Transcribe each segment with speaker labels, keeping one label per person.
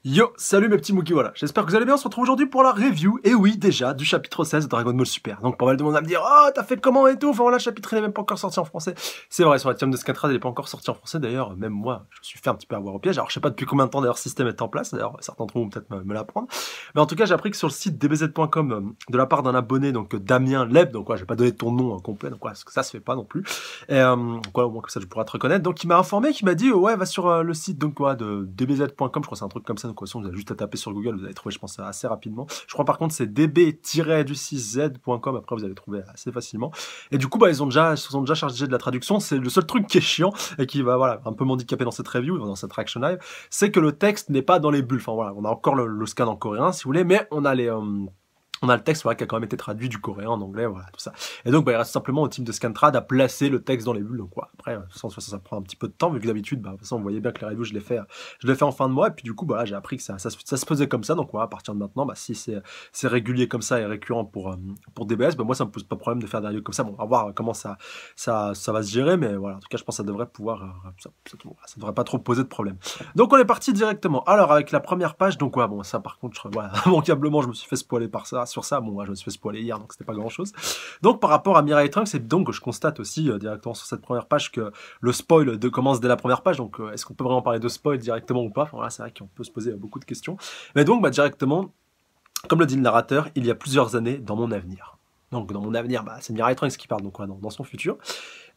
Speaker 1: Yo, salut mes petits Mookie, voilà. J'espère que vous allez bien, on se retrouve aujourd'hui pour la review, et oui, déjà, du chapitre 16 de Dragon Ball Super. Donc pas mal de monde à me dire, oh, t'as fait comment et tout, enfin voilà, le chapitre il n'est même pas encore sorti en français. C'est vrai, sur la team de Scantrad, il est pas encore sorti en français, d'ailleurs, même moi, je me suis fait un petit peu avoir au piège. Alors je sais pas depuis combien de temps d'ailleurs ce système est en place, d'ailleurs, certains d'entre vous vont peut-être me l'apprendre. Mais en tout cas, j'ai appris que sur le site dbz.com, de la part d'un abonné, donc Damien Leb, donc ouais, je vais pas donner ton nom complet, donc ouais, parce que ça se fait pas non plus. Et quoi, au moins que ça je pourrais te reconnaître. Donc il m'a informé, qui m'a dit, ouais, va sur le site donc quoi, de dbz.com, je crois que c'est un truc comme ça, donc vous avez juste à taper sur Google, vous allez trouver, je pense, assez rapidement. Je crois par contre c'est db-du6z.com, après vous allez trouver assez facilement. Et du coup, bah, ils se sont déjà chargés de la traduction. C'est le seul truc qui est chiant et qui va, voilà, un peu m'handicaper dans cette review, dans cette reaction live, c'est que le texte n'est pas dans les bulles. Enfin voilà, on a encore le scan en coréen, si vous voulez, mais on a on a le texte, voilà, qui a quand même été traduit du coréen en anglais, voilà, tout ça. Et donc, bah, il reste simplement au team de Scantrad à placer le texte dans les bulles. Donc, quoi. Après, ça prend un petit peu de temps, vu que d'habitude, bah, de toute façon, vous voyez bien que les reviews, je l'ai fait en fin de mois. Et puis, du coup, bah, j'ai appris que ça se faisait comme ça. Donc, voilà, à partir de maintenant, bah, si c'est régulier comme ça et récurrent pour DBS, bah, moi, ça me pose pas de problème de faire des reviews comme ça. Bon, on va voir comment ça va se gérer. Mais voilà, en tout cas, je pense que ça devrait pouvoir, ça devrait pas trop poser de problème. Donc, on est parti directement. Alors, avec la première page, donc, ouais, bon, ça, par contre, voilà, immanquablement, je me suis fait spoiler sur ça. Bon, ouais, je me suis fait spoiler hier, donc c'était pas grand chose. Donc, par rapport à Mirai Trunks, c'est donc que je constate aussi directement sur cette première page que le spoil commence dès la première page. Donc, est-ce qu'on peut vraiment parler de spoil directement ou pas? Enfin, voilà, c'est vrai qu'on peut se poser beaucoup de questions. Mais donc, bah, directement, comme le dit le narrateur, il y a plusieurs années dans mon avenir. Donc, dans mon avenir, bah, c'est Mirai Trunks qui parle, donc, ouais, dans son futur.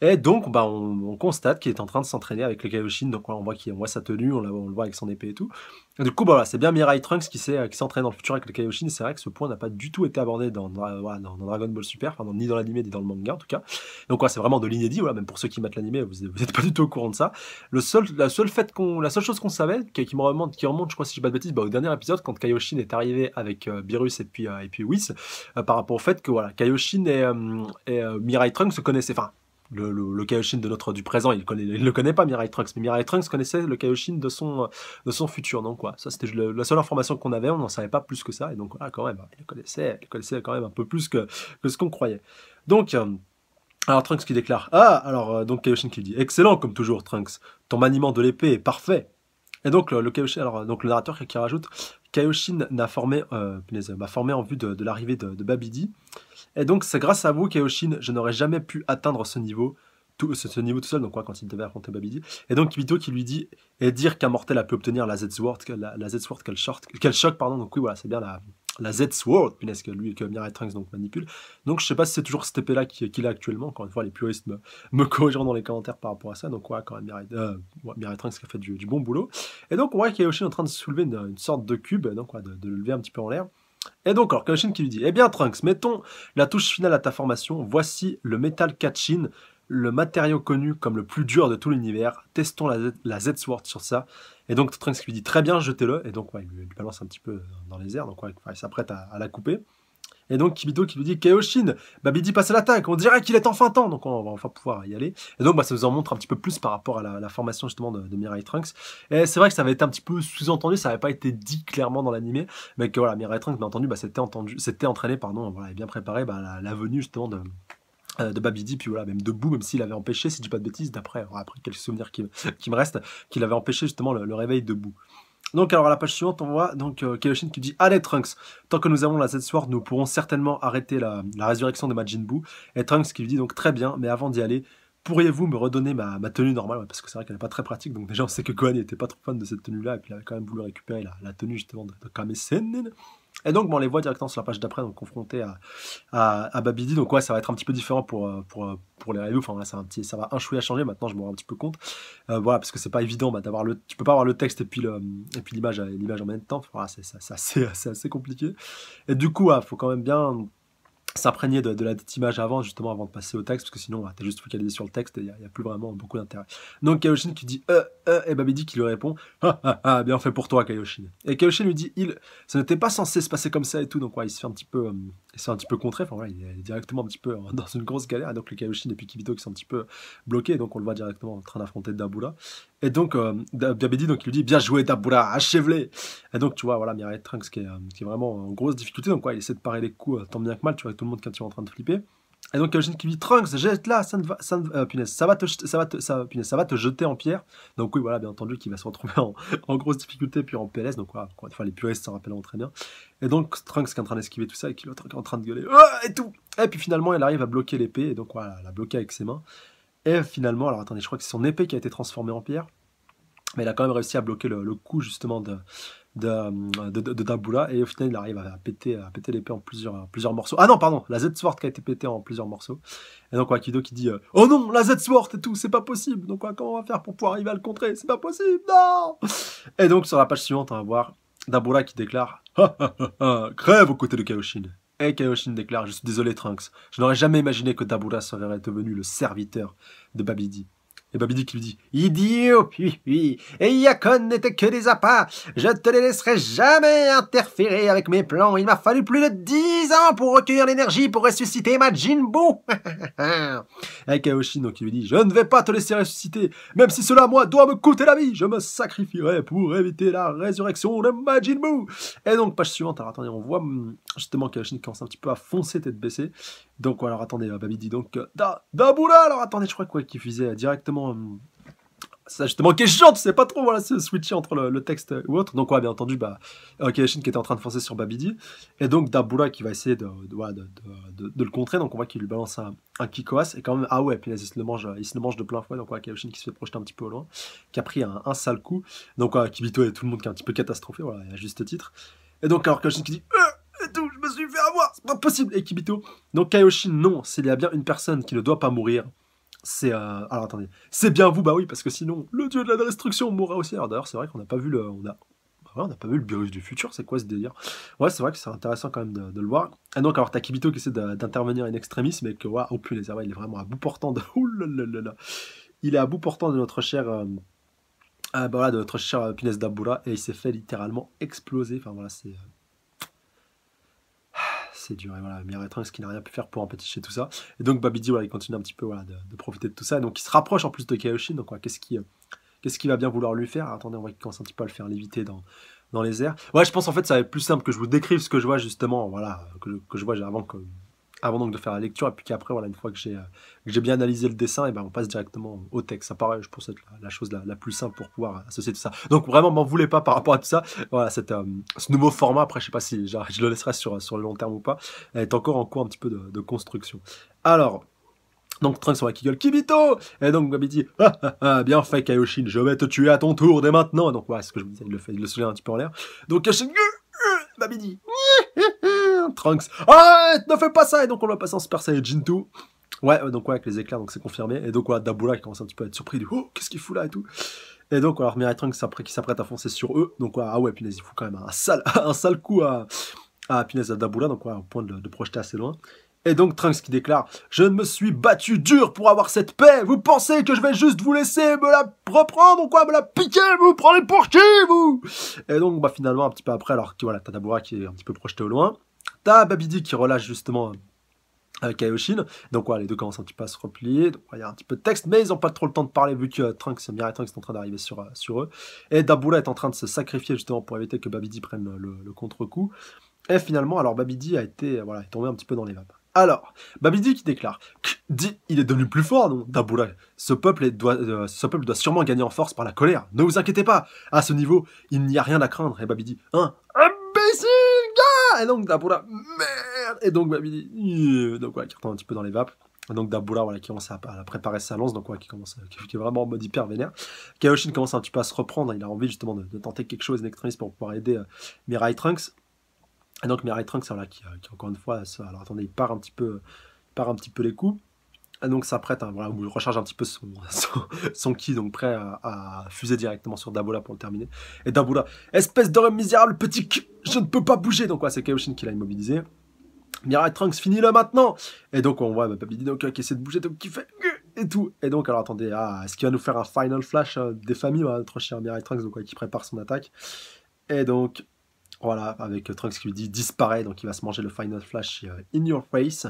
Speaker 1: Et donc, bah, on constate qu'il est en train de s'entraîner avec le Kaioshin. Donc, on voit sa tenue, on le voit avec son épée et tout. Et du coup, bah, voilà, c'est bien Mirai Trunks qui s'entraîne dans le futur avec le Kaioshin. C'est vrai que ce point n'a pas du tout été abordé dans Dragon Ball Super, enfin, ni dans l'anime, ni dans le manga en tout cas. Donc, ouais, c'est vraiment de l'inédit. Voilà, même pour ceux qui mettent l'anime, vous n'êtes pas du tout au courant de ça. La seule chose qu'on savait, qui remonte, je crois, si je dis pas de bêtises, bah, au dernier épisode, quand Kaioshin est arrivé avec Beerus et puis Whis, par rapport au fait que voilà, Kaioshin et Mirai Trunks se connaissaient. Enfin, le Kaioshin du présent, il le connaît pas, Mirai Trunks, mais Mirai Trunks connaissait le Kaioshin de son futur. Donc, quoi, ça c'était la seule information qu'on avait, on n'en savait pas plus que ça, et donc voilà, quand même, il le connaissait quand même un peu plus que ce qu'on croyait. Donc, alors Trunks qui déclare, ah, alors, donc Kaioshin qui dit, excellent comme toujours, Trunks, ton maniement de l'épée est parfait. Et donc, le Kaioshin, alors, donc le narrateur qui rajoute, Kaioshin m'a formé en vue de l'arrivée de Babidi. Et donc, c'est grâce à vous, Kaioshin, je n'aurais jamais pu atteindre ce niveau, ce niveau tout seul, donc quoi, quand il devait affronter Babidi. Et donc, Kibito qui lui dit, et dire qu'un mortel a pu obtenir la Z-Sword, quel choc, pardon. Donc oui, voilà, c'est bien la Z-Sword, punaise, que Mirai Trunks donc manipule. Donc je sais pas si c'est toujours cette épée-là qu'il a actuellement. Encore une fois, les puristes me corrigeront dans les commentaires par rapport à ça. Donc ouais, quand même, Mirai Trunks qui a fait du bon boulot. Et donc on voit Kaioshin est en train de soulever une sorte de cube, donc ouais, de le lever un petit peu en l'air. Et donc, alors, Kaioshin qui lui dit, eh bien, Trunks, mettons la touche finale à ta formation. Voici le Metal Kachin, le matériau connu comme le plus dur de tout l'univers. Testons la Z-Sword sur ça. Et donc, Trunks lui dit, très bien, jetez-le. Et donc, ouais, il lui balance un petit peu dans les airs. Donc, ouais, il s'apprête à la couper. Et donc Kibito qui lui dit Kaioshin, Babidi passe à l'attaque, on dirait qu'il est enfin temps, donc on va enfin pouvoir y aller. Et donc bah, ça nous en montre un petit peu plus par rapport à la formation justement de Mirai Trunks. Et c'est vrai que ça avait été un petit peu sous-entendu, ça n'avait pas été dit clairement dans l'animé, mais que voilà, Mirai Trunks, bien entendu, bah, s'était entraîné, pardon, voilà, et bien préparé la venue justement de Babidi, puis voilà, même debout, même s'il avait empêché, si je dis pas de bêtises, après quelques souvenirs qui me restent, qu'il avait empêché justement le réveil debout. Donc alors à la page suivante, on voit donc Kaioshin qui dit « Allez Trunks, tant que nous avons la Z-Sword, nous pourrons certainement arrêter la résurrection de Majin Buu. » Et Trunks qui lui dit donc « Très bien, mais avant d'y aller, pourriez-vous me redonner ma tenue normale ?» Parce que c'est vrai qu'elle n'est pas très pratique, donc déjà on sait que Gohan n'était pas trop fan de cette tenue-là, et puis il avait quand même voulu récupérer la tenue justement de Kame Sennin. Et donc, bon, on les voit directement sur la page d'après, donc confrontés à Babidi. Donc, ouais, ça va être un petit peu différent pour les reviews. Enfin, là, ça va un chouïa changer. Maintenant, je me rends un petit peu compte. Voilà, parce que c'est pas évident d'avoir tu peux pas avoir le texte et puis l'image en même temps. Voilà, c'est assez compliqué. Et du coup, il faut quand même bien s'imprégner de la dite image avant de passer au texte, parce que sinon, t'es juste focalisé sur le texte et il n'y a plus vraiment beaucoup d'intérêt. Donc Kaioshin qui dit et Babidi qui lui répond bien fait pour toi, Kaioshin. Et Kaioshin lui dit ça n'était pas censé se passer comme ça et tout, donc ouais, il se fait un petit peu contrer, enfin voilà, il est directement un petit peu dans une grosse galère, et donc le Kaioshin et puis Kibito qui sont un petit peu bloqués, donc on le voit directement en train d'affronter Dabura. Et donc Babidi donc il lui dit bien joué Dabura, achève-les. Et donc tu vois voilà Mirai Trunks qui est vraiment en grosse difficulté, donc ouais, il essaie de parer les coups tant bien que mal, tu vois tout le monde quand il est en train de flipper. Et donc Kaioshin qui lui dit Trunks, jette-la, punaise, ça va te jeter en pierre. Donc oui, voilà, bien entendu, qu'il va se retrouver en grosse difficulté, puis en PLS. Donc voilà, encore une fois, les puristes s'en rappelleront très bien. Et donc Trunks qui est en train d'esquiver tout ça, et qui l'autre qui est en train de gueuler et tout. Et puis finalement, elle arrive à bloquer l'épée, et donc voilà, elle a bloqué avec ses mains. Et finalement, alors attendez, je crois que c'est son épée qui a été transformée en pierre. Mais elle a quand même réussi à bloquer le coup justement de Dabura, et au final il arrive à péter l'épée en plusieurs morceaux. Ah non, pardon, la Z-Sword qui a été pétée en plusieurs morceaux. Et donc Kido qui dit oh non, la Z-Sword et tout, c'est pas possible. Donc comment on va faire pour pouvoir arriver à le contrer? C'est pas possible, non. Et donc sur la page suivante, on va voir Dabura qui déclare crève aux côtés de Kaioshin. Et Kaioshin déclare je suis désolé Trunks, je n'aurais jamais imaginé que Dabura serait devenu le serviteur de Babidi. Et Babidi qui lui dit « Idiot, oui, et Yakon n'était que des appâts. Je te les laisserai jamais interférer avec mes plans. Il m'a fallu plus de 10 ans pour recueillir l'énergie pour ressusciter Majin Buu. » Et Kaioshin donc il lui dit « Je ne vais pas te laisser ressusciter, même si cela, moi, doit me coûter la vie. Je me sacrifierai pour éviter la résurrection de Majin Buu. » Et donc, page suivante, alors attendez, on voit justement Kaioshin commence un petit peu à foncer tête baissée. Donc, alors attendez, Babidi, donc, Dabura, alors attendez, je crois qu'il faisait directement. C'est justement question, tu sais pas trop, voilà, se switcher entre le texte ou autre. Donc, ouais, bien entendu, Kaioshin qui était en train de foncer sur Babidi. Et donc, Dabura qui va essayer de le contrer. Donc, on voit qu'il lui balance un Kikoas. Et quand même, ah ouais, puis là, il se le mange de plein fouet. Donc, ouais, Kaioshin qui se fait projeter un petit peu au loin, qui a pris un sale coup. Donc, Kibito et tout le monde qui est un petit peu catastrophé, voilà, à juste titre. Et donc, alors Kaioshin qui dit et tout, je me suis fait avoir, c'est pas possible. Et Kibito, donc Kaioshin, non, s'il y a bien une personne qui ne doit pas mourir, c'est alors attendez, c'est bien vous, bah oui, parce que sinon le dieu de la destruction mourra aussi. Alors d'ailleurs, c'est vrai qu'on n'a pas vu on n'a pas vu le virus du futur, c'est quoi ce délire? Ouais, c'est vrai que c'est intéressant quand même de le voir. Et donc alors t'as Kibito qui essaie d'intervenir in extremis, mais que ouais, oh punaise, il est vraiment à bout portant de il est à bout portant de notre cher voilà, de notre cher punaise Dabura, et il s'est fait littéralement exploser. Enfin voilà, c'est dur, et voilà, Mirai Trunks qui n'a rien pu faire pour empêcher tout ça. Et donc Babidi, voilà, il continue un petit peu voilà, de profiter de tout ça. Et donc il se rapproche en plus de Kaioshin. Donc ouais, qu'est-ce qu'il va bien vouloir lui faire? Alors, attendez, on voit qu'il commence un petit peu à le faire léviter dans les airs. Ouais, je pense en fait ça va être plus simple que je vous décrive ce que je vois justement, voilà, que je vois avant donc de faire la lecture, et puis qu'après, voilà, une fois que j'ai bien analysé le dessin, et ben on passe directement au texte. Ça paraît, je pense, être la chose la plus simple pour pouvoir associer tout ça. Donc vraiment, m'en voulez pas par rapport à tout ça. Voilà, ce nouveau format, après, je sais pas si je le laisserai sur le long terme ou pas, est encore en cours un petit peu de construction. Alors, donc Trunks, on va qui gueule Kibito. Et donc Babidi, bien fait Kaioshin, je vais te tuer à ton tour dès maintenant. Donc ouais, c'est ce que je vous disais, il le soulève un petit peu en l'air. Donc Kaioshin, Babidi, Trunks, arrête, ne fais pas ça. Et donc on va passer en Super Saiyajin 2. Ouais, donc ouais, avec les éclairs, donc c'est confirmé. Et donc voilà, Dabura qui commence un petit peu à être surpris, oh, qu'est-ce qu'il fout là et tout. Et donc alors Mirai Trunks qui s'apprête à foncer sur eux. Donc ouais, ah ouais, punaise, il fout quand même un sale coup à punaise à Dabura, donc ouais, au point de projeter assez loin. Et donc Trunks qui déclare « Je me suis battu dur pour avoir cette paix. Vous pensez que je vais juste vous laisser me la reprendre ou quoi? Me la piquer? Vous prenez pour qui, vous ?» Et donc finalement, un petit peu après, alors que voilà, t'as Dabura qui est un petit peu projeté au loin. T'as Babidi qui relâche justement Kaioshin. Donc voilà, les deux commencent un petit peu à se replier. Donc il y a un petit peu de texte, mais ils n'ont pas trop le temps de parler vu que Mirai Trunks est en train d'arriver sur eux. Et Dabura est en train de se sacrifier justement pour éviter que Babidi prenne le contre-coup. Et finalement, alors Babidi est tombé un petit peu dans les vapes. Alors, Babidi qui déclare il est devenu plus fort, non, Dabura. Ce peuple doit sûrement gagner en force par la colère. Ne vous inquiétez pas, à ce niveau, il n'y a rien à craindre. Et Babidi, imbécile, gars. Et donc Dabura, merde. Et donc Babidi, qui retombe un petit peu dans les vapes. Et donc Dabura, voilà, qui commence à préparer sa lance, donc qui est vraiment en mode hyper vénère. Kaioshin commence un petit peu à se reprendre, il a envie justement de tenter quelque chose d'extrémiste pour pouvoir aider Mirai Trunks. Et donc Mirai Trunks, voilà, qui encore une fois, alors attendez, il part un petit peu les coups. Et donc s'apprête, voilà, il recharge un petit peu son ki, donc prêt à fuser directement sur Dabura pour le terminer. Et Dabura, espèce d'homme misérable, petit je ne peux pas bouger. Donc ouais, c'est Kaioshin qui l'a immobilisé. Mirai Trunks, finis-le maintenant. Et donc on voit Babidi qui essaie de bouger, donc qui fait et tout. Et donc alors attendez, est-ce qu'il va nous faire un final flash des familles, notre cher Mirai Trunks, donc qui prépare son attaque. Et donc voilà, avec Trunks qui lui dit disparaît, donc il va se manger le final flash in your face.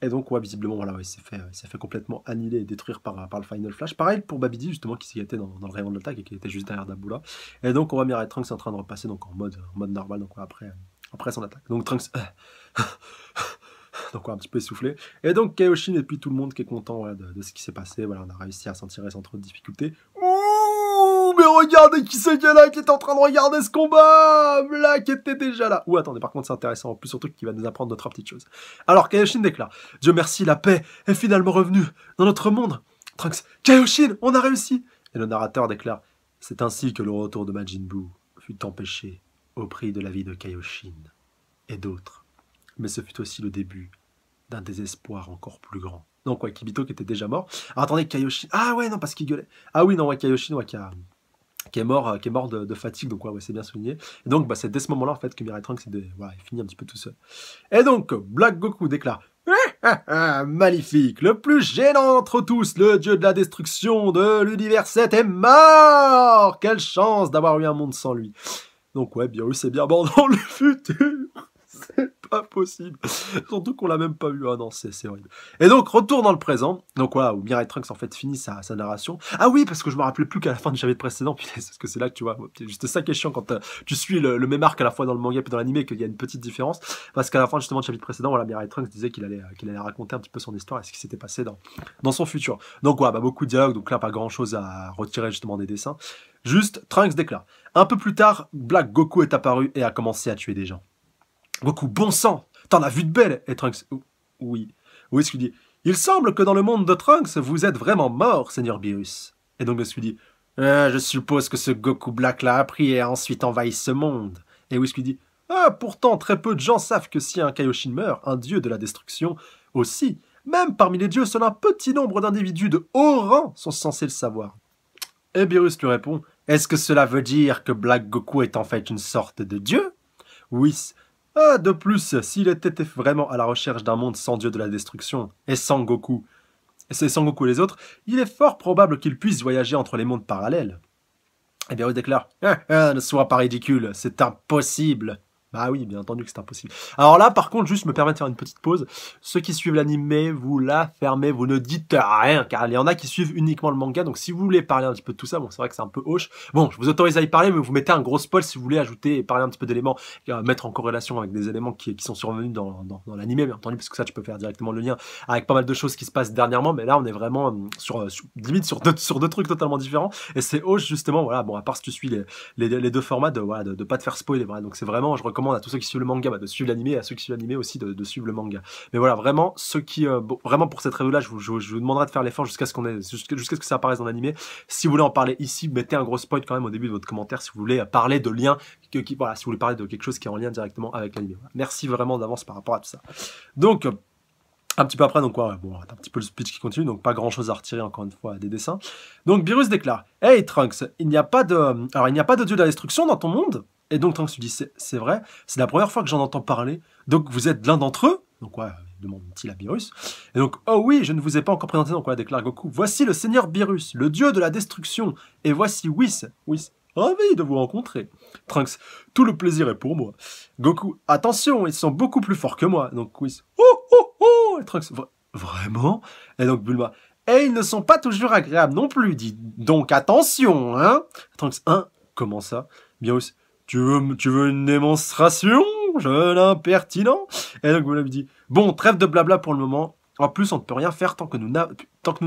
Speaker 1: Et donc, ouais, visiblement, voilà, il s'est fait complètement annihiler et détruire par le final flash. Pareil pour Babidi, justement, qui était dans le rayon de l'attaque et qui était juste derrière Dabura. Et donc, on va Mirai Trunks en train de repasser donc, en mode normal, donc ouais, après son attaque. Donc Trunks donc un petit peu essoufflé. Et donc Kaioshin et puis tout le monde qui est content voilà, de ce qui s'est passé. Voilà, on a réussi à s'en tirer sans trop de difficultés. Ouh, mais regardez qui c'est qui est là, qui est en train de regarder ce combat. Là, qui était déjà là. Ouh, attendez, par contre c'est intéressant, en plus surtout qui va nous apprendre d'autres petites choses. Alors Kaioshin déclare, Dieu merci, la paix est finalement revenue dans notre monde. Trunks, Kaioshin, on a réussi. Et le narrateur déclare, c'est ainsi que le retour de Majin Buu fut empêché au prix de la vie de Kaioshin et d'autres. Mais ce fut aussi le début d'un désespoir encore plus grand. Donc ouais, Kibito qui était déjà mort. Alors attendez, Kaioshin... Ah ouais, non, parce qu'il gueulait. Ah oui, non, ouais, Kaioshin, ouais, qui est mort de fatigue, donc ouais, c'est bien souligné. Et donc, bah, c'est dès ce moment-là, en fait, que Mirai Trunks voilà, il finit un petit peu tout seul. Et donc, Black Goku déclare magnifique, le plus gênant d'entre tous, le dieu de la destruction de l'univers 7 est mort. Quelle chance d'avoir eu un monde sans lui. Donc ouais, bien oui, c'est bien mort dans le futur. C'est pas possible. Surtout qu'on l'a même pas vu. Ah non, c'est horrible. Et donc, retour dans le présent. Donc voilà, où Mirai Trunks en fait finit sa narration. Ah oui, parce que je me rappelais plus qu'à la fin du chapitre précédent, putain, parce que c'est là que tu vois, c'est juste ça qui est chiant quand tu suis le même arc à la fois dans le manga et dans l'anime, qu'il y a une petite différence. Parce qu'à la fin justement du chapitre précédent, voilà, Mirai Trunks disait qu'il allait raconter un petit peu son histoire et ce qui s'était passé dans son futur. Donc voilà, bah, beaucoup de dialogues, donc là pas grand chose à retirer justement des dessins. Juste, Trunks déclare. Un peu plus tard, Black Goku est apparu et a commencé à tuer des gens. Goku, bon sang, t'en as vu de belles. Et Trunks, oui. Oui, ce qu'il dit. Il semble que dans le monde de Trunks, vous êtes vraiment mort, Seigneur Beerus. Et donc, ce qu'il dit. Je suppose que ce Goku Black l'a appris et a ensuite envahi ce monde. Et oui, ce qu'il dit. Ah, pourtant, très peu de gens savent que si un Kaioshin meurt, un dieu de la destruction aussi, même parmi les dieux, seul un petit nombre d'individus de haut rang sont censés le savoir. Et Beerus lui répond. Est-ce que cela veut dire que Black Goku est en fait une sorte de dieu? Oui. Ah, de plus, s'il était vraiment à la recherche d'un monde sans dieu de la destruction, et sans Goku et les autres, il est fort probable qu'il puisse voyager entre les mondes parallèles. Et Beerus déclare ne sois pas ridicule, c'est impossible. Bah oui, bien entendu que c'est impossible. Alors là, par contre, juste me permettre de faire une petite pause. Ceux qui suivent l'anime, vous la fermez, vous ne dites rien, car il y en a qui suivent uniquement le manga. Donc si vous voulez parler un petit peu de tout ça, bon, c'est vrai que c'est un peu hoche. Bon, je vous autorise à y parler, mais vous mettez un gros spoil si vous voulez ajouter et parler un petit peu d'éléments, mettre en corrélation avec des éléments qui sont survenus dans l'anime, bien entendu, parce que ça, tu peux faire directement le lien avec pas mal de choses qui se passent dernièrement. Mais là, on est vraiment limite sur deux trucs totalement différents. Et c'est hoche, justement, voilà. Bon, à part si tu suis les deux formats, de pas te faire spoiler, voilà. Donc c'est vraiment, je recommande à tous ceux qui suivent le manga de suivre l'anime et à ceux qui suivent l'anime aussi de suivre le manga. Mais voilà, vraiment, ceux qui vraiment pour cette review là, je vous demanderai de faire l'effort jusqu'à ce que ça apparaisse dans l'anime. Si vous voulez en parler ici, mettez un gros spoil quand même au début de votre commentaire si vous voulez parler de liens voilà, si vous voulez parler de quelque chose qui est en lien directement avec l'anime. Voilà. Merci vraiment d'avance par rapport à tout ça. Donc un petit peu après, donc ouais, bon, un petit peu le speech qui continue, donc pas grand chose à retirer encore une fois des dessins. Donc Beerus déclare Hey Trunks, il n'y a pas de dieu de la destruction dans ton monde? Et donc Trunks lui dit c'est vrai, c'est la première fois que j'en entends parler. Donc vous êtes l'un d'entre eux? Donc ouais, demande-t-il à Beerus. Et donc oh oui, je ne vous ai pas encore présenté, donc voilà, déclare Goku. Voici le Seigneur Beerus, le dieu de la destruction. Et voici Whis. Ravi de vous rencontrer. Trunks, tout le plaisir est pour moi. Goku, attention, ils sont beaucoup plus forts que moi. Donc Whis, oh. Et Trunks, vraiment? Et donc Bulma, et ils ne sont pas toujours agréables non plus, dit donc attention, hein? Trunks, hein? Comment ça? Beerus, tu veux une démonstration, jeune impertinent? Et donc Bulma lui dit, bon, trêve de blabla pour le moment. En plus, on ne peut rien faire tant que nous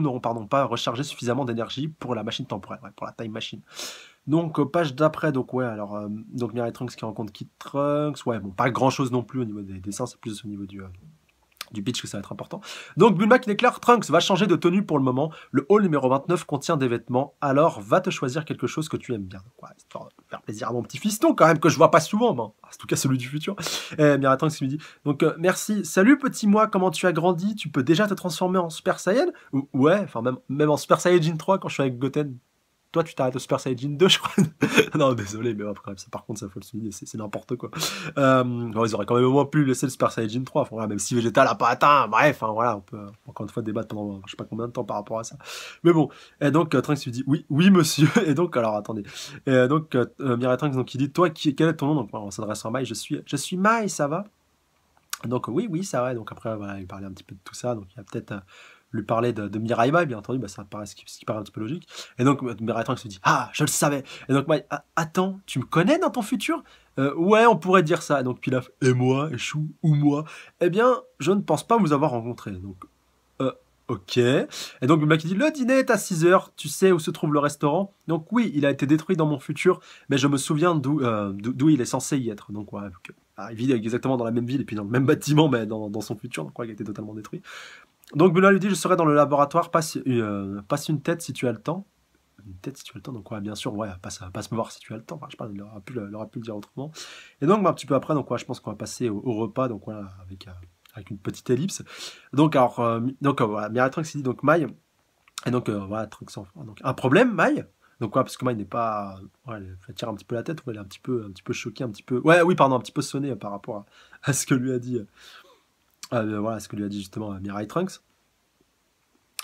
Speaker 1: n'aurons pas rechargé suffisamment d'énergie pour la machine temporelle, pour la time machine. Donc, page d'après, donc ouais, alors, donc Mirai Trunks qui rencontre Kid Trunks, ouais, bon, pas grand chose non plus au niveau des dessins, c'est plus au niveau du pitch que ça va être important. Donc Bulma qui déclare Trunks va changer de tenue pour le moment. Le hall numéro 29 contient des vêtements. Alors va te choisir quelque chose que tu aimes bien. Donc, ouais, histoire de faire plaisir à mon petit fiston quand même que je vois pas souvent. Ben, en tout cas celui du futur. Et Mirai Trunks qui lui dit donc merci. Salut petit moi, comment tu as grandi? Tu peux déjà te transformer en Super Saiyan? Ouais, enfin même en Super Saiyajin 3 quand je suis avec Goten. Toi, tu t'arrêtes au Super Saiyajin 2, je crois. Non, désolé, mais quand même, ça, par contre, ça faut le souligner, c'est n'importe quoi. Bon, ils auraient quand même au moins pu laisser le Super Saiyajin 3. Enfin, voilà, même si Vegeta l'a pas atteint, bref, hein, voilà, on peut encore une fois débattre pendant je sais pas combien de temps par rapport à ça. Mais bon, et donc Trunks lui dit oui monsieur. Et donc alors attendez. Et donc Mirai Trunks donc il dit toi quel est ton nom? Donc on s'adresse à Mai. Je suis Mai, ça va? Donc oui ça va. Donc après voilà, il parlait un petit peu de tout ça. Donc il y a peut-être lui parlait de Mirai Mai, bien entendu, bah, ça paraît ce qui paraît un petit peu logique. Et donc Mirai Trunks se dit, ah, je le savais. Et donc Mai, ah, attends, tu me connais dans ton futur? Ouais, on pourrait dire ça. Et donc Pilaf, et moi, et Chou, ou moi? Eh bien, je ne pense pas vous avoir rencontré. Donc, euh, ok. Et donc Bulma qui dit, le dîner est à 6 heures, tu sais où se trouve le restaurant? Donc oui, il a été détruit dans mon futur, mais je me souviens d'où il est censé y être. Donc ouais, il vit exactement dans la même ville et puis dans le même bâtiment, mais dans son futur, donc ouais, il a été totalement détruit. Donc Benoît lui dit, je serai dans le laboratoire, passe une tête si tu as le temps. Une tête si tu as le temps, donc ouais, bien sûr, ouais, passe me voir si tu as le temps. Enfin, je sais pas, il aurait pu le dire autrement. Et donc bah, un petit peu après, donc ouais, je pense qu'on va passer au repas, donc voilà, avec une petite ellipse. Donc alors, voilà, Mirai Trunks il dit donc Mai, et donc voilà, Trunks donc un problème, Mai. Donc ouais, parce que Mai n'est pas, ouais, elle tire un petit peu la tête, ouais, elle est un petit peu choquée, un petit peu, ouais, oui, pardon, un petit peu sonnée par rapport à ce que lui a dit. Voilà ce que lui a dit justement Mirai Trunks.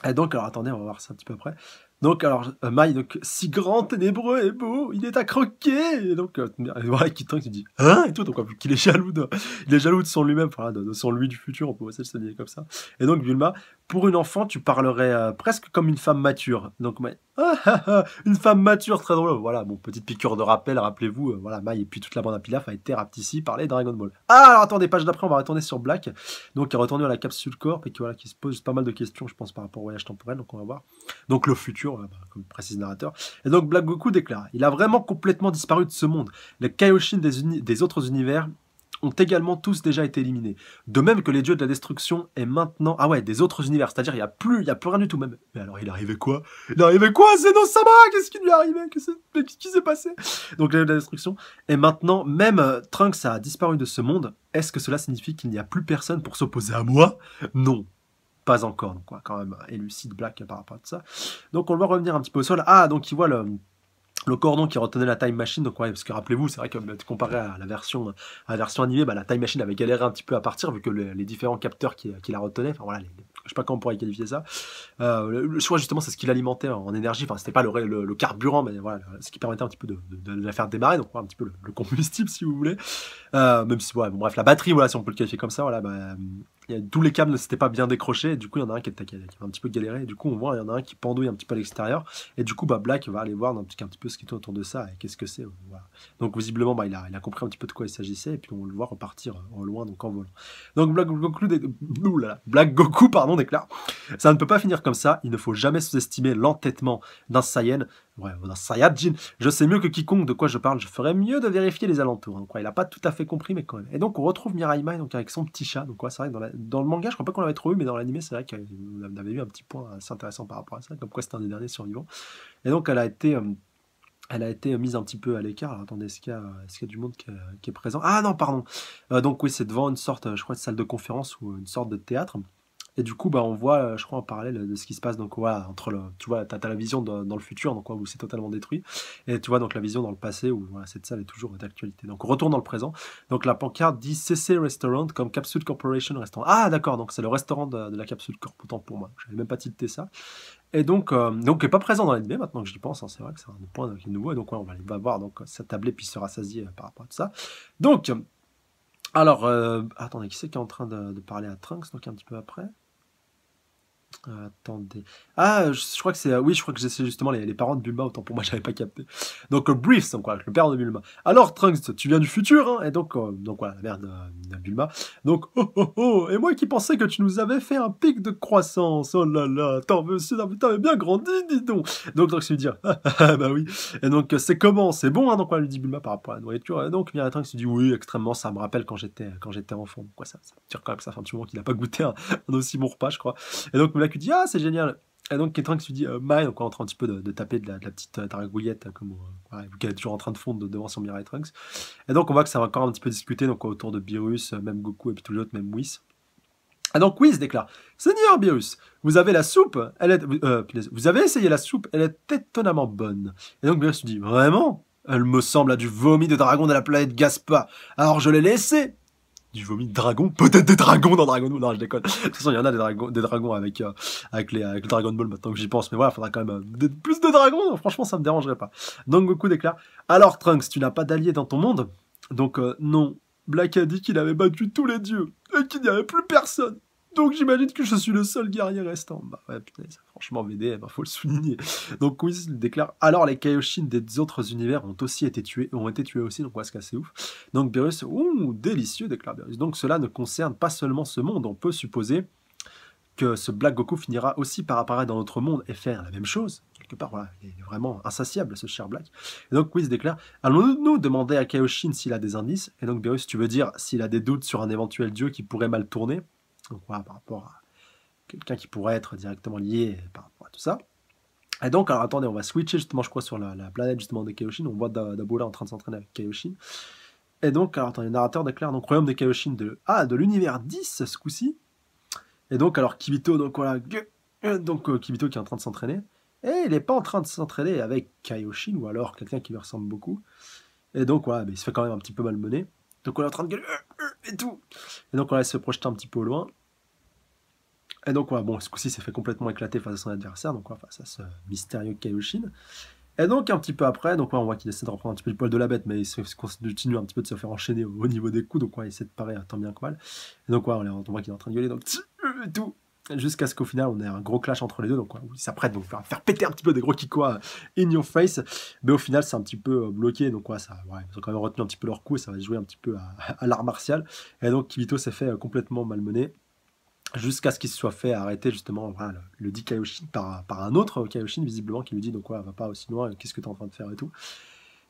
Speaker 1: Et donc, alors attendez, on va voir ça un petit peu après. Donc, alors, Mai, donc, si grand, ténébreux et beau, il est à croquer. Et donc, voilà, qui Trunks, il dit, hein, et tout, donc, vu qu'il est jaloux il est jaloux de son lui-même, enfin, de son lui du futur, on peut aussi se dire comme ça. Et donc, Bulma, pour une enfant, tu parlerais presque comme une femme mature. Donc, Mai, une femme mature, très drôle. Voilà, bon, petite piqûre de rappel, rappelez-vous, voilà, Mai et puis toute la bande à Pilaf a été rapetissée par les Dragon Ball. Ah, alors attendez, page d'après, on va retourner sur Black, donc qui est retourné à la capsule Corp et qui, voilà, qui se pose pas mal de questions, je pense, par rapport au voyage temporel, donc on va voir. Donc, le futur, comme précise le narrateur. Et donc, Black Goku déclare, il a vraiment complètement disparu de ce monde. Les Kaioshin des autres univers ont également tous déjà été éliminés. De même que les dieux de la destruction est maintenant... Ah ouais, des autres univers, c'est-à-dire il y a plus rien du tout même. Mais alors il arrivait quoi? Il arrivait quoi? Zeno-sama? Qu'est-ce qui lui arrivait? Qu'est-ce qui s'est passé? Donc les dieux de la destruction. Et maintenant, même Trunks a disparu de ce monde. Est-ce que cela signifie qu'il n'y a plus personne pour s'opposer à moi? Non. Pas encore, donc quoi, quand même élucide Black par rapport à ça. Donc on va revenir un petit peu au sol. Ah, donc il voit le cordon qui retenait la Time Machine, donc ouais, parce que rappelez-vous, c'est vrai que comparé à la version animée, bah, la Time Machine avait galéré un petit peu à partir, vu que les différents capteurs qui la retenaient, enfin voilà, je sais pas comment on pourrait qualifier ça. Le choix justement, c'est ce qui l'alimentait en énergie, enfin c'était pas le carburant, mais voilà, ce qui permettait un petit peu de la faire démarrer, donc ouais, un petit peu le combustible si vous voulez. Même si, ouais, bon, bref, la batterie, voilà, si on peut le qualifier comme ça, voilà, bah, tous les câbles ne s'étaient pas bien décrochés, et du coup il y en a un qui a un petit peu galéré, et du coup on voit il y en a un qui pendouille un petit peu à l'extérieur, et du coup bah, Black va aller voir un petit peu ce qui tourne autour de ça, et qu'est-ce que c'est, voilà. Donc visiblement bah, il a compris un petit peu de quoi il s'agissait, et puis on le voit repartir au loin, donc en volant. Donc Black Goku pardon, déclare, ça ne peut pas finir comme ça, il ne faut jamais sous-estimer l'entêtement d'un Saiyan, ouais, d'un Saiyajin. Je sais mieux que quiconque de quoi je parle, je ferais mieux de vérifier les alentours. Donc, ouais, il n'a pas tout à fait compris, mais quand même. Et donc, on retrouve Mirai Mai donc, avec son petit chat. Donc, ouais, c'est vrai que dans le manga, je crois pas qu'on l'avait trop eu, mais dans l'anime, c'est vrai qu'on avait eu un petit point assez intéressant par rapport à ça, comme quoi c'était un des derniers survivants. Et donc, elle a été mise un petit peu à l'écart. Alors, attendez, est-ce qu'il y a du monde qui est présent? Ah non, pardon. Donc, oui, c'est devant une sorte, je crois, de salle de conférence ou une sorte de théâtre. Et du coup, bah, on voit, je crois, en parallèle de ce qui se passe. Donc, voilà, tu vois, t'as la vision dans le futur, donc, où c'est totalement détruit. Et tu vois, donc, la vision dans le passé, où voilà, cette salle est toujours d'actualité. Donc, on retourne dans le présent. Donc, la pancarte dit CC Restaurant comme Capsule Corporation Restaurant. Ah, d'accord, donc c'est le restaurant de la Capsule Corp, autant pour moi. Je n'avais même pas tilté ça. Et donc, il n'est pas présent dans l'anime, maintenant que j'y pense. Hein, c'est vrai que c'est un point qui est nouveau. Et donc, ouais, on va voir donc, sa tablette, puis se rassasier par rapport à tout ça. Donc, alors, attendez, qui c'est qui est en train de parler à Trunks, donc un petit peu après? Attendez. Ah, je crois que c'est. Oui, je crois que c'est justement les parents de Bulma, autant pour moi, j'avais pas capté. Donc, Brief, donc quoi, le père de Bulma. Alors, Trunks, tu viens du futur, hein? Et donc voilà, la mère de Bulma. Donc, et moi qui pensais que tu nous avais fait un pic de croissance. Oh là là, t'avais bien grandi, dis donc. Donc, Trunks lui dit, bah oui. Et donc, c'est comment? C'est bon, hein? Donc, quoi, lui dit Bulma par rapport à la nourriture. Et donc, Trunks lui dit, oui, extrêmement, ça me rappelle quand j'étais enfant. Donc, quoi, ça veut dire quand même que ça fait un petit moment qu'il n'a pas goûté un aussi bon repas, je crois. Et donc, Black lui dit, ah, c'est génial. Et donc, Trunks lui dit, Mai, donc on est en train un petit peu de taper de la petite dragouillette, comme voilà, vu qu'elle est toujours en train de fondre devant son Mirai Trunks. Et donc, on voit que ça va encore un petit peu discuter donc, autour de Beerus, même Goku et puis tous les autres, même Whis. Et donc, Whis déclare, Seigneur Beerus, vous avez la soupe, vous avez essayé la soupe, elle est étonnamment bonne. Et donc, Beerus lui dit, vraiment? Elle me semble à du vomi de dragon de la planète Gaspa. Alors, je l'ai laissé. Du vomi de dragon? Peut-être des dragons dans Dragon Ball. Non, je déconne. De toute façon, il y en a des dragons avec le Dragon Ball maintenant que j'y pense. Mais voilà, il faudra quand même plus de dragons. Franchement, ça me dérangerait pas. Donc Goku déclare, alors Trunks, tu n'as pas d'allié dans ton monde? Donc non. Black a dit qu'il avait battu tous les dieux et qu'il n'y avait plus personne. Donc j'imagine que je suis le seul guerrier restant. Bah ouais, putain, ça a franchement m'aider, bah, faut le souligner. Donc Whis déclare, alors les Kaioshin des autres univers ont été tués aussi, donc ouais, c'est assez ouf. Donc Beerus, ouh, délicieux, déclare Beerus. Donc cela ne concerne pas seulement ce monde, on peut supposer que ce Black Goku finira aussi par apparaître dans notre monde et faire la même chose. Quelque part, voilà, il est vraiment insatiable, ce cher Black. Et donc Whis déclare, allons-nous demander à Kaioshin s'il a des indices? Et donc Beerus, tu veux dire s'il a des doutes sur un éventuel dieu qui pourrait mal tourner? Donc voilà, par rapport à quelqu'un qui pourrait être directement lié par rapport à tout ça. Et donc, alors attendez, on va switcher justement, je crois, sur la planète justement des Kaioshin. On voit Dabura en train de s'entraîner avec Kaioshin. Et donc, alors attendez, le narrateur déclare donc royaume des Kaioshin de l'univers 10 ce coup-ci. Et donc, alors Kibito, donc voilà, Kibito qui est en train de s'entraîner. Et il n'est pas en train de s'entraîner avec Kaioshin ou alors quelqu'un qui lui ressemble beaucoup. Et donc, voilà, mais il se fait quand même un petit peu malmener. Donc, on est en train de gueuler et tout. Et donc, on va se projeter un petit peu au loin. Et donc, ouais, bon, ce coup-ci, s'est fait complètement éclater face à son adversaire, donc ouais, face à ce mystérieux Kaioshin. Et donc, un petit peu après, donc ouais, on voit qu'il essaie de reprendre un petit peu le poil de la bête, mais il continue un petit peu de se faire enchaîner au niveau des coups, donc ouais, il essaie de parer tant bien que mal. Et donc, ouais, on voit qu'il est en train de gueuler, donc et tout, jusqu'à ce qu'au final, on ait un gros clash entre les deux, donc ouais, il s'apprête donc faire péter un petit peu des gros kikois in your face, mais au final, c'est un petit peu bloqué, donc ouais, ils ont quand même retenu un petit peu leur coup, et ça va jouer un petit peu à l'art martial. Et donc, Kibito s'est fait complètement malmener, jusqu'à ce qu'il se soit fait arrêter justement voilà, le dit Kaioshin par un autre Kaioshin visiblement qui lui dit donc ouais, va pas aussi loin, qu'est-ce que tu es en train de faire et tout.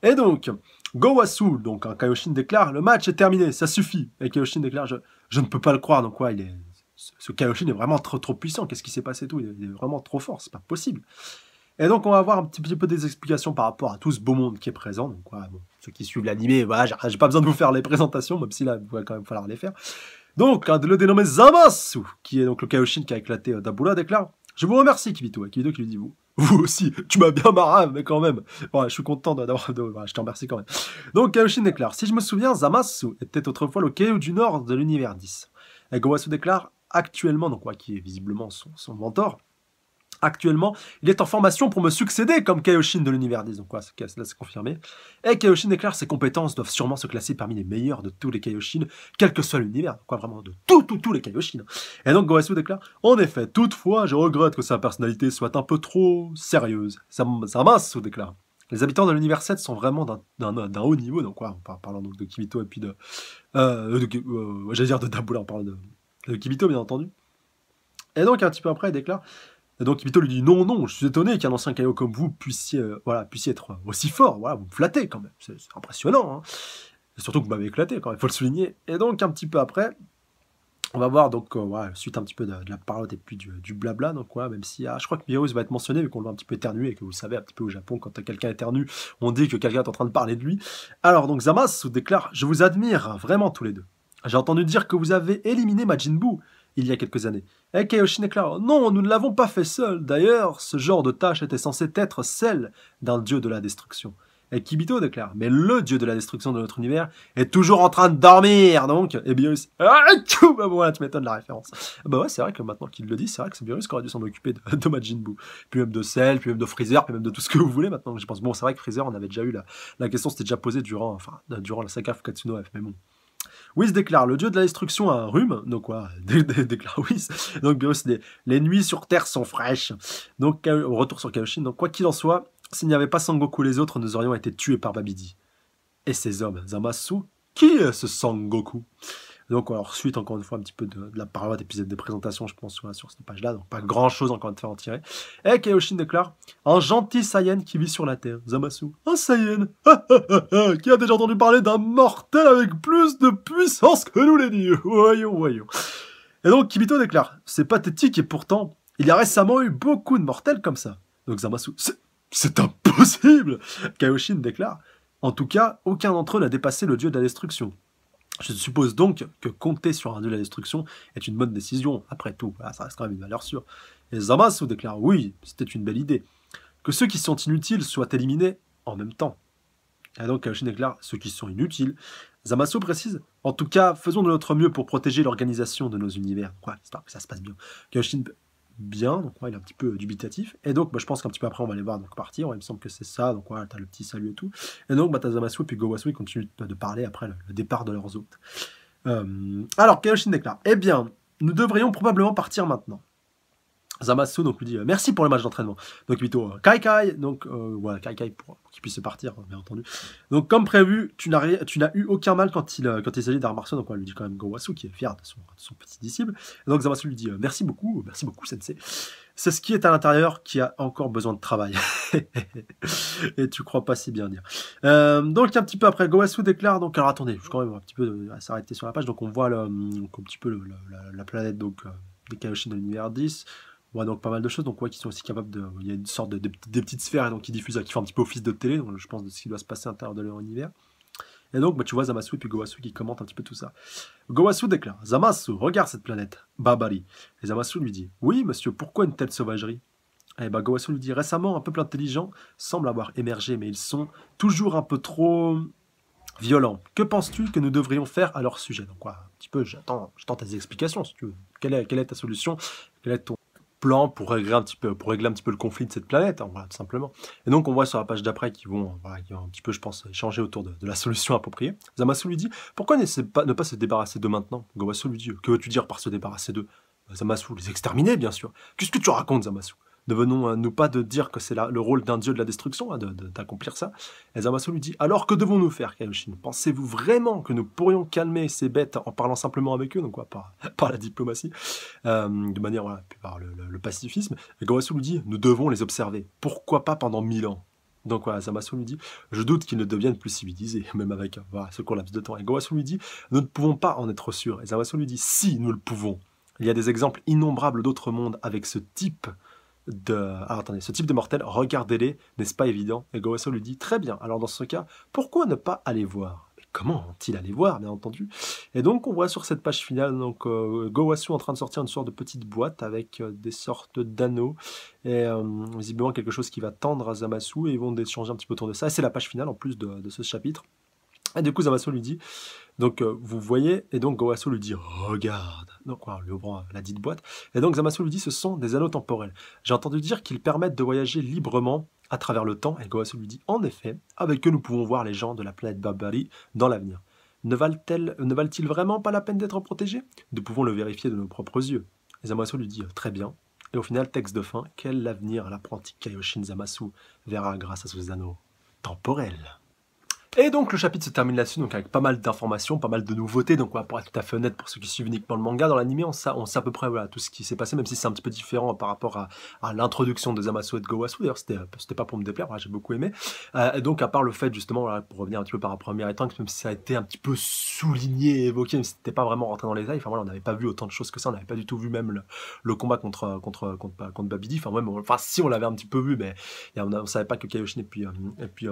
Speaker 1: Et donc Gowasu, donc un Kaioshin déclare le match est terminé, ça suffit. Et Kaioshin déclare je ne peux pas le croire, donc ouais, ce Kaioshin est vraiment trop puissant, qu'est-ce qui s'est passé et tout, il est vraiment trop fort, c'est pas possible. Et donc on va avoir un petit peu des explications par rapport à tout ce beau monde qui est présent. Donc ouais, bon, ceux qui suivent l'animé, voilà, j'ai pas besoin de vous faire les présentations, même si là il va quand même falloir les faire. Donc, le dénommé Zamasu, qui est donc le Kaioshin qui a éclaté Dabura, déclare « Je vous remercie, Kibito ». Et Kibito qui lui dit « Vous aussi, tu m'as bien marre, mais quand même. Ouais, je suis content d'avoir... je te remercie quand même. » Donc, Kaioshin déclare « Si je me souviens, Zamasu était autrefois le Kaiô du Nord de l'univers 10. » Et Gowasu déclare « Actuellement, donc ouais, qui est visiblement son mentor, actuellement, il est en formation pour me succéder comme Kaioshin de l'univers 10. Donc, là, c'est confirmé. Et Kaioshin déclare ses compétences doivent sûrement se classer parmi les meilleurs de tous les Kaioshin, quel que soit l'univers. Quoi, vraiment, de tous les Kaioshin. Et donc, Gowasu déclare en effet, toutefois, je regrette que sa personnalité soit un peu trop sérieuse. Zamasu déclare les habitants de l'univers 7 sont vraiment d'un haut niveau. Donc, quoi, en parlant donc de Kibito et puis j'allais dire de Dabura, on parle de Kibito, bien entendu. Et donc, un petit peu après, il déclare. Et donc Kibito lui dit non, je suis étonné qu'un ancien Kaiô comme vous puissiez être aussi fort, voilà, vous me flattez quand même, c'est impressionnant, hein. Et surtout que vous m'avez éclaté quand même, il faut le souligner. Et donc un petit peu après, on va voir donc suite un petit peu de la parole et puis du blabla, donc même si je crois que Beerus va être mentionné vu qu'on l'a un petit peu éternué et que vous savez un petit peu au Japon quand quelqu'un éternue, on dit que quelqu'un est en train de parler de lui. Alors donc Zamasu déclare je vous admire vraiment tous les deux. J'ai entendu dire que vous avez éliminé Majin Buu il y a quelques années. Et Kaioshin déclare non, nous ne l'avons pas fait seul. D'ailleurs, ce genre de tâche était censé être celle d'un dieu de la destruction. Et Kibito déclare mais le dieu de la destruction de notre univers est toujours en train de dormir, donc. Et Beerus bah voilà, tu m'étonnes la référence. Bah ouais, c'est vrai que maintenant qu'il le dit, c'est vrai que c'est Beerus qui aurait dû s'en occuper de Majin Buu. Puis même de Cell, puis même de Freezer, puis même de tout ce que vous voulez maintenant. Je pense, bon, c'est vrai que Freezer, on avait déjà eu la question, c'était déjà posée durant la saga Fukatsu no F, mais bon. Whis déclare le dieu de la destruction a un rhume, donc quoi, déclare Whis. Donc Beerus dit les nuits sur Terre sont fraîches. Donc au retour sur Kaioshin, donc quoi qu'il en soit, s'il n'y avait pas Sangoku les autres, nous aurions été tués par Babidi. Et ces hommes, Zamasu, qui est ce Sangoku? Donc alors suite encore une fois un petit peu de la parole d'épisode de présentation, je pense sur cette page-là, donc pas grand-chose encore à te faire en tirer. Et Kaioshin déclare un gentil Saiyan qui vit sur la Terre, Zamasu, un Saiyan qui a déjà entendu parler d'un mortel avec plus de puissance que nous les dieux. Voyons. Et donc Kibito déclare c'est pathétique et pourtant il y a récemment eu beaucoup de mortels comme ça. Donc Zamasu c'est impossible. Kaioshin déclare en tout cas aucun d'entre eux n'a dépassé le dieu de la destruction. Je suppose donc que compter sur un dieu de la destruction est une bonne décision. Après tout, ça reste quand même une valeur sûre. Et Zamasu déclare oui, c'était une belle idée. Que ceux qui sont inutiles soient éliminés en même temps. Et donc Kaioshin déclare ceux qui sont inutiles. Zamasu précise en tout cas, faisons de notre mieux pour protéger l'organisation de nos univers. Histoire que ça se passe bien. Kaioshin bien, donc il est un petit peu dubitatif. Et donc je pense qu'un petit peu après on va les voir donc partir. Il me semble que c'est ça. Donc t'as le petit salut et tout. Et donc t'as Zamasu et puis Gowasu ils continuent de parler après le départ de leurs hôtes. Alors Kaioshin déclare eh bien, nous devrions probablement partir maintenant. Zamasu donc lui dit merci pour le match d'entraînement. Donc Mito Kai Kai, donc voilà Kai Kai pour qu'il puisse partir bien entendu. Donc comme prévu, tu n'as eu aucun mal quand il s'agit d'arts martiaux, donc on lui dit quand même Gowasu qui est fier de son petit disciple. Et donc Zamasu lui dit merci beaucoup sensei. C'est ce qui est à l'intérieur qui a encore besoin de travail. Et tu crois pas si bien dire. Donc un petit peu après, Gowasu déclare donc alors attendez, je vais quand même un petit peu s'arrêter sur la page. Donc on voit un petit peu la planète donc des Kaioshin de l'univers 10. On voit donc pas mal de choses, donc ouais, qui sont aussi capables de. Il y a une sorte des petites sphères donc qui diffusent, qui font un petit peu office de télé, donc je pense de ce qui doit se passer à l'intérieur de leur univers. Et donc tu vois Zamasu et puis Gowasu qui commentent un petit peu tout ça. Gowasu déclare Zamasu, regarde cette planète, Babari. Et Zamasu lui dit oui, monsieur, pourquoi une telle sauvagerie? Et Gowasu lui dit récemment, un peuple intelligent semble avoir émergé, mais ils sont toujours un peu trop violents. Que penses-tu que nous devrions faire à leur sujet? Donc, quoi, un petit peu, j'attends tes explications, si tu veux. Quelle est ta solution? Quel est ton plan pour régler un petit peu le conflit de cette planète, hein, voilà, tout simplement. Et donc on voit sur la page d'après qu'ils vont un petit peu, je pense, échanger autour de la solution appropriée. Zamasu lui dit pourquoi ne pas se débarrasser d'eux maintenant? Gowasu lui dit que veux-tu dire par se débarrasser d'eux? Zamasu, les exterminer bien sûr. Qu'est-ce que tu racontes, Zamasu? Ne venons-nous pas de dire que c'est le rôle d'un dieu de la destruction, hein, d'accomplir ça? Et Zamasu lui dit alors que devons-nous faire, Kaioshin? Pensez-vous vraiment que nous pourrions calmer ces bêtes en parlant simplement avec eux, donc quoi, par la diplomatie, de manière voilà, par le pacifisme? Et Gowasu lui dit nous devons les observer. Pourquoi pas pendant 1000 ans? Donc voilà, Zamasu lui dit je doute qu'ils ne deviennent plus civilisés, même avec ce court laps de temps. Et Gowasu lui dit nous ne pouvons pas en être sûrs. Et Zamasu lui dit si nous le pouvons. Il y a des exemples innombrables d'autres mondes avec ce type ce type de mortel, regardez-les, n'est-ce pas évident? Et Gowasu lui dit, très bien, alors dans ce cas, pourquoi ne pas aller voir? Mais comment vont-ils aller voir, bien entendu? Et donc on voit sur cette page finale donc Gowasu en train de sortir une sorte de petite boîte avec des sortes d'anneaux, et visiblement quelque chose qui va tendre à Zamasu, et ils vont échanger un petit peu autour de ça, et c'est la page finale en plus de ce chapitre. Et du coup Zamasu lui dit, donc vous voyez, et donc Gowasu lui dit regarde, donc voilà, lui ouvrant la dite boîte, et donc Zamasu lui dit ce sont des anneaux temporels. J'ai entendu dire qu'ils permettent de voyager librement à travers le temps, et Gowasu lui dit en effet, avec eux nous pouvons voir les gens de la planète Babari dans l'avenir. Ne valent-ils vraiment pas la peine d'être protégés? Nous pouvons le vérifier de nos propres yeux. Et Zamasu lui dit très bien, et au final, texte de fin, quel avenir l'apprenti Kaioshin Zamasu verra grâce à ces anneaux temporels? Et donc le chapitre se termine là-dessus, donc avec pas mal d'informations, pas mal de nouveautés. Donc voilà, pour être tout à fait honnête, pour ceux qui suivent uniquement le manga, dans l'anime, on sait à peu près voilà, tout ce qui s'est passé, même si c'est un petit peu différent par rapport à l'introduction de Zamasu et de Gowasu. D'ailleurs, c'était pas pour me déplaire, voilà, j'ai beaucoup aimé. Et donc à part le fait justement, voilà, pour revenir un petit peu par rapport à Miritrunks, même si ça a été un petit peu souligné et évoqué, mais c'était pas vraiment rentré dans les détails. Enfin voilà, on n'avait pas vu autant de choses que ça, on n'avait pas du tout vu même le combat contre Babidi. Enfin si on l'avait un petit peu vu, mais on savait pas que Kaioshin et puis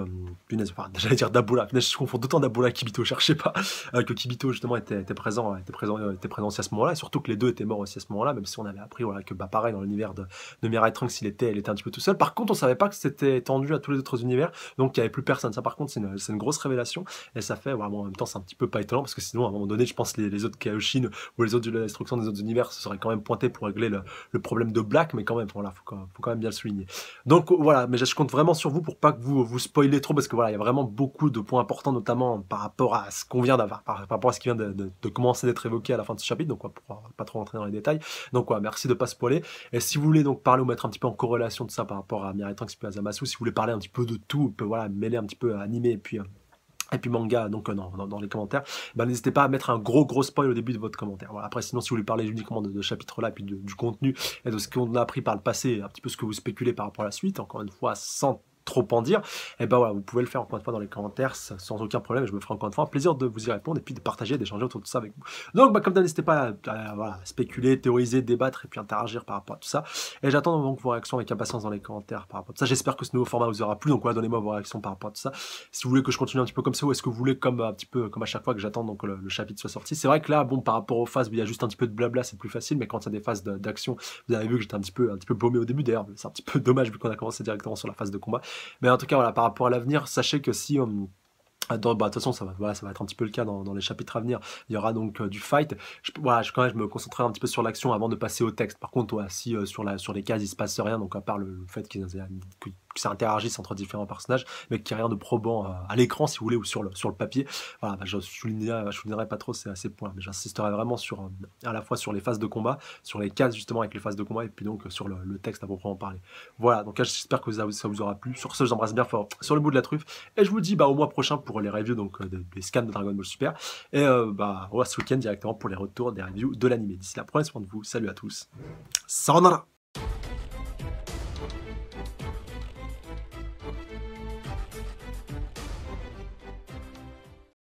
Speaker 1: punaise, enfin, j'allais dire Dabura, je confonds d'autant Dabura et Kibito, cherchez pas que Kibito justement était présent aussi à ce moment-là, et surtout que les deux étaient morts aussi à ce moment-là, même si on avait appris voilà, que pareil dans l'univers de Mirai Trunks il était un petit peu tout seul. Par contre on savait pas que c'était étendu à tous les autres univers, donc il n'y avait plus personne. Ça par contre c'est une grosse révélation, et ça fait vraiment en même temps c'est un petit peu pas étonnant, parce que sinon à un moment donné je pense les autres Kaioshin ou les autres de la destruction des autres univers se seraient quand même pointés pour régler le problème de Black, mais quand même voilà, faut quand même bien le souligner. Donc voilà, mais je compte vraiment sur vous pour pas que vous spoilez trop, parce que voilà, il y a vraiment beaucoup de points importants, notamment par rapport à ce qu'on vient d'avoir, par rapport à ce qui vient de commencer d'être évoqué à la fin de ce chapitre, donc pour pas trop rentrer dans les détails. Donc merci de pas spoiler. Et si vous voulez donc parler ou mettre un petit peu en corrélation de ça par rapport à Mirai Trunks et à Zamasu, si vous voulez parler un petit peu de tout, voilà, mêler un petit peu animé et puis manga, donc dans les commentaires, n'hésitez pas à mettre un gros spoil au début de votre commentaire. Voilà. Après, sinon, si vous voulez parler uniquement de ce chapitre-là, et puis du contenu, et de ce qu'on a appris par le passé, un petit peu ce que vous spéculez par rapport à la suite, encore une fois, sans trop en dire, et voilà, vous pouvez le faire encore une fois dans les commentaires sans aucun problème, et je me ferai encore une fois un plaisir de vous y répondre, et puis de partager, d'échanger autour de ça avec vous. Donc, comme d'habitude, n'hésitez pas à voilà, spéculer, théoriser, débattre, et puis interagir par rapport à tout ça. Et j'attends donc vos réactions avec impatience dans les commentaires par rapport à tout ça. J'espère que ce nouveau format vous aura plu, donc voilà, donnez-moi vos réactions par rapport à tout ça. Si vous voulez que je continue un petit peu comme ça, ou est-ce que vous voulez un petit peu comme à chaque fois que j'attends donc le chapitre soit sorti. C'est vrai que là, bon, par rapport aux phases où il y a juste un petit peu de blabla, c'est plus facile, mais quand il y a des phases d'action, vous avez vu que j'étais un petit peu paumé au début. D'ailleurs, c'est un petit peu dommage vu qu'on a commencé directement sur la phase de combat. Mais en tout cas, voilà, par rapport à l'avenir, sachez que si de toute façon, ça va être un petit peu le cas dans les chapitres à venir. Il y aura donc du fight. Je me concentrerai un petit peu sur l'action avant de passer au texte. Par contre, si sur les cases il se passe rien, donc à part le fait qu'il que ça interagisse entre différents personnages, mais qu'il n'y ait rien de probant à l'écran, si vous voulez, ou sur le papier. Voilà, bah, je soulignerai pas trop ces points, mais j'insisterai vraiment sur, à la fois sur les phases de combat, sur les cases justement avec les phases de combat, et puis donc sur le texte à proprement parler. Voilà, donc là, j'espère que ça vous aura plu. Sur ce, j'embrasse bien fort sur le bout de la truffe, et je vous dis bah, au mois prochain pour les reviews donc, des scans de Dragon Ball Super, et bah, ce week-end directement pour les retours des reviews de l'anime. D'ici là, prenez soin de vous, salut à tous, sayonara.